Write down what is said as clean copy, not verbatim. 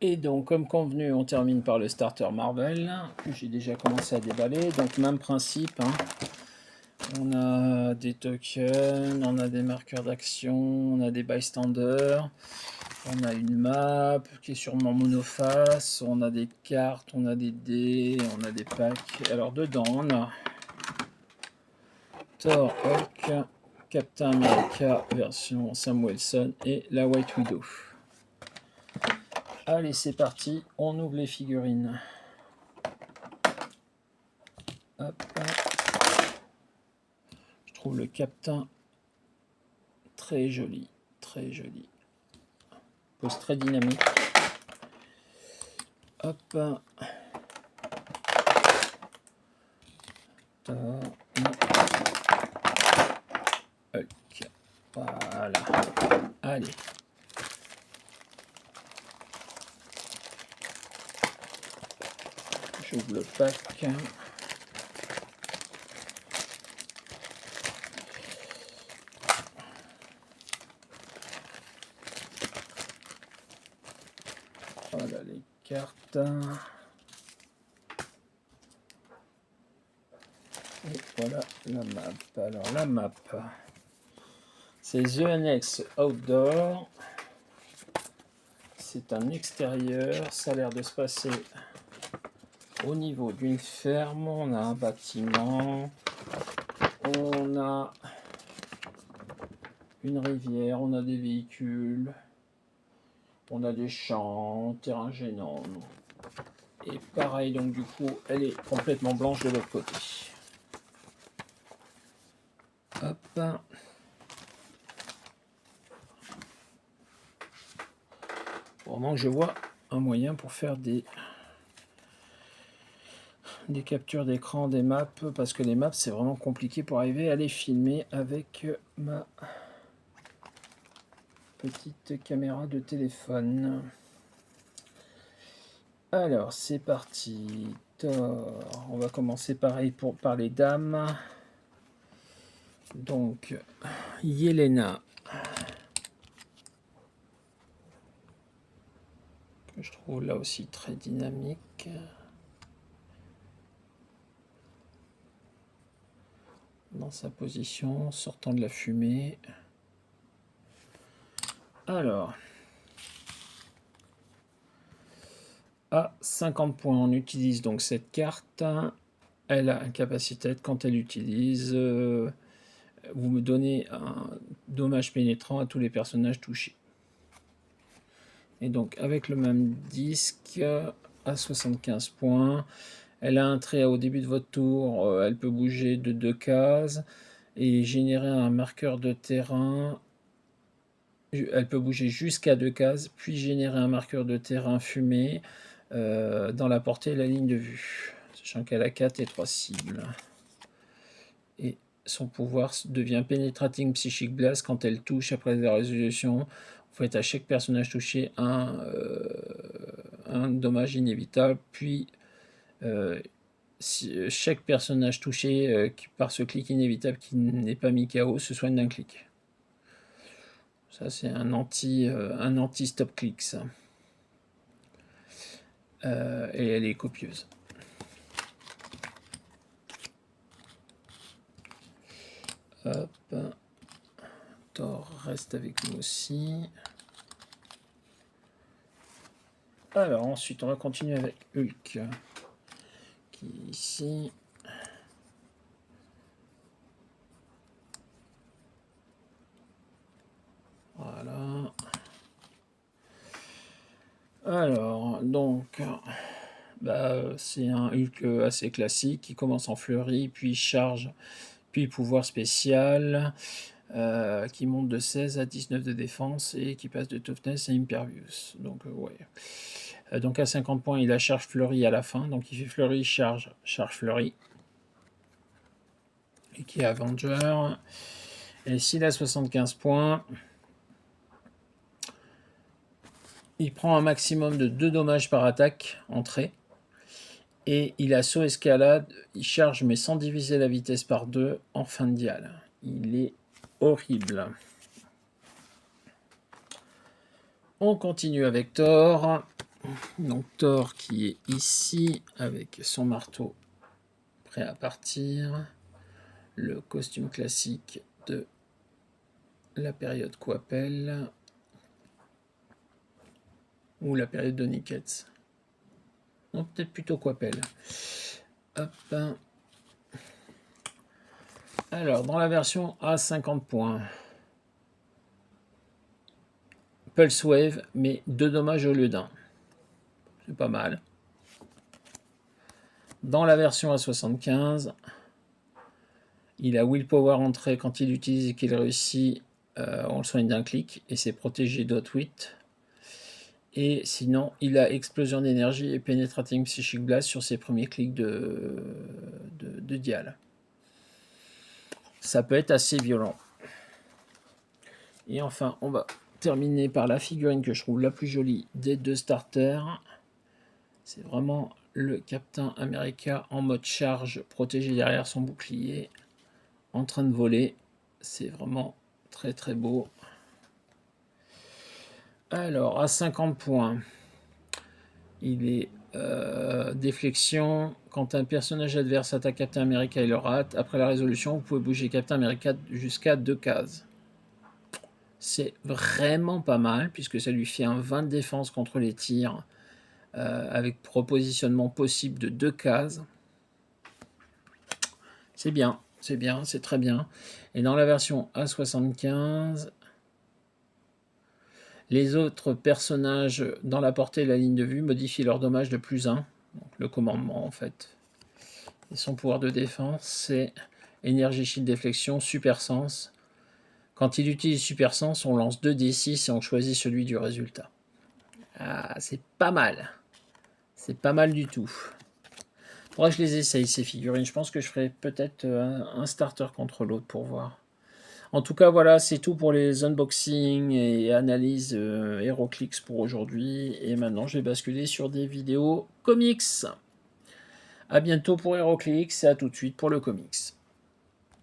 Et donc, comme convenu, on termine par le starter Marvel, que j'ai déjà commencé à déballer. Donc, même principe, hein. On a des tokens, on a des marqueurs d'action, on a des bystanders, on a une map qui est sûrement monoface, on a des cartes, on a des dés, on a des packs. Alors, dedans, on a Thor, Hulk, Captain America version Sam Wilson et la White Widow. Allez, c'est parti, on ouvre les figurines. Hop. Je trouve le Captain très joli, très joli. Pose très dynamique. Hop. Hulk. Voilà. Allez. J'ouvre le pack. Voilà les cartes. Et voilà la map. Alors la map, c'est The Annex Outdoor. C'est un extérieur. Ça a l'air de se passer au niveau d'une ferme. On a un bâtiment. On a une rivière. On a des véhicules. On a des champs, terrain gênant. Et pareil, donc du coup, elle est complètement blanche de l'autre côté. Hop. Vraiment que je vois un moyen pour faire des captures d'écran des maps, parce que les maps, c'est vraiment compliqué pour arriver à les filmer avec ma petite caméra de téléphone. Alors, c'est parti. Thor. On va commencer pareil par les dames. Donc, Yelena. Que je trouve là aussi très dynamique. Dans sa position, sortant de la fumée. Alors, à 50 points, on utilise donc cette carte. Elle a une capacité quand elle utilise. Vous me donnez un dommage pénétrant à tous les personnages touchés. Et donc, avec le même disque, à 75 points, elle a un trait au début de votre tour. Elle peut bouger de 2 cases et générer un marqueur de terrain. Elle peut bouger jusqu'à 2 cases, puis générer un marqueur de terrain fumé dans la portée et la ligne de vue, sachant qu'elle a 4 et 3 cibles. Et son pouvoir devient Penetrating Psychic Blast quand elle touche après la résolution. Vous faites à chaque personnage touché un dommage inévitable, puis chaque personnage touché par ce clic inévitable qui n'est pas mis KO se soigne d'un clic. Ça, c'est un anti-stop click, ça. Et elle est copieuse. Hop. Thor reste avec nous aussi. Alors, ensuite, on va continuer avec Hulk, qui est ici. Voilà. Alors, donc, c'est un Hulk assez classique qui commence en fleurie, puis charge, puis pouvoir spécial, qui monte de 16 à 19 de défense et qui passe de toughness à impervious. Donc, ouais. Donc, à 50 points, il a charge fleurie à la fin. Donc, il fait fleurie, charge fleurie. Et qui est Avenger. Et s'il a 75 points, il prend un maximum de 2 dommages par attaque entrée. Et il a saut escalade, il charge mais sans diviser la vitesse par 2 en fin de dial. Il est horrible. On continue avec Thor. Donc Thor qui est ici avec son marteau prêt à partir. Le costume classique de la période Coppel ou la période de Nicketts. Non, peut-être plutôt Coppel. Hop. Alors, dans la version à 50 points, Pulse Wave, mais 2 dommages au lieu d'un. C'est pas mal. Dans la version à 75, il a Willpower entrée quand il utilise et qu'il réussit, on le soigne d'un clic et c'est protégé d'Outwit. Et sinon, il a Explosion d'énergie et Penetrating Psychic Blast sur ses premiers clics de dial. Ça peut être assez violent. Et enfin, on va terminer par la figurine que je trouve la plus jolie des 2 starters. C'est vraiment le Captain America en mode charge, protégé derrière son bouclier, en train de voler. C'est vraiment très très beau. Alors, à 50 points, il est déflexion. Quand un personnage adverse attaque Captain America et le rate, après la résolution, vous pouvez bouger Captain America jusqu'à 2 cases. C'est vraiment pas mal, puisque ça lui fait un 20 de défense contre les tirs, avec repositionnement possible de 2 cases. C'est bien, c'est très bien. Et dans la version A75, les autres personnages dans la portée et la ligne de vue modifient leur dommage de +1. Donc le commandement en fait. Et son pouvoir de défense, c'est énergie shield déflexion, super sens. Quand il utilise super sens, on lance 2d6 et on choisit celui du résultat. Ah, c'est pas mal. C'est pas mal du tout. Faudrait que je les essaye ces figurines. Je pense que je ferai peut-être un starter contre l'autre pour voir. En tout cas, voilà, c'est tout pour les unboxings et analyses HeroClix pour aujourd'hui. Et maintenant, je vais basculer sur des vidéos comics. A bientôt pour HeroClix et à tout de suite pour le comics.